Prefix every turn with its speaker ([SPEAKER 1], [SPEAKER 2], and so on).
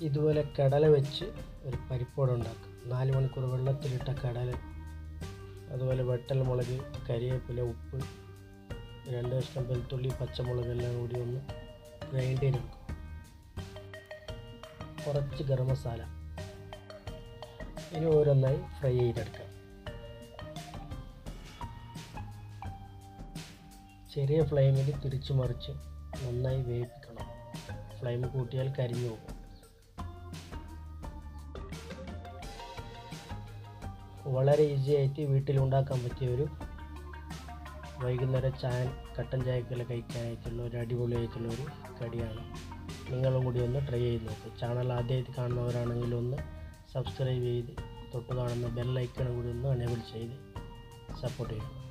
[SPEAKER 1] ഇതുപോലെ കടല വെച്ച് ഒരു പരിപ്പോട ഉണ്ടാക്കുക. 4 മണിക്കൂർ വെള്ളത്തിലിട്ട കടല, അതുപോലെ വറ്റൽമുളക്, കരിവേപ്പില, ഉപ്പ്, 2 കഷ്ണം വെളുത്തുള്ളി, പച്ചമുളക് എല്ലാം കൂടി ഒന്ന് ഗ്രൈൻഡ് ചെയ്തെടുക്കും. കുറച്ച് ഗരം മസാല. ഇനി ഓരോന്നായി ഫ്രൈ ചെയ്തെടുക്കാം. ചെറിയ ഫ്ലെയിമിൽ തിരിച്ചു മറിച്ച് നന്നായി വേവിക്കണം. ഫ്ലെയിം കൂട്ടിയാൽ കരിഞ്ഞു പോകും. വളരെ ഈസി ആയിട്ട് വീട്ടിലുണ്ടാക്കാൻ പറ്റിയ ഒരു വൈകുന്നേരം കട്ടൻ ചായക്കെല്ലാം കഴിക്കാനായിട്ടുള്ള ഒരു അടിപൊളിയായിട്ടുള്ള ഒരു കടിയാണ്. നിങ്ങളും കൂടി ഒന്ന് ട്രൈ ചെയ്ത് നോക്കും. ചാനൽ ആദ്യമായിട്ട് കാണുന്നവരാണെങ്കിൽ ഒന്ന് സബ്സ്ക്രൈബ് ചെയ്ത് തൊട്ട് കാണുന്ന ബെൽ ഐക്കൺ കൂടി ഒന്ന് എനേബിൾ ചെയ്ത് സപ്പോർട്ട് ചെയ്യണം.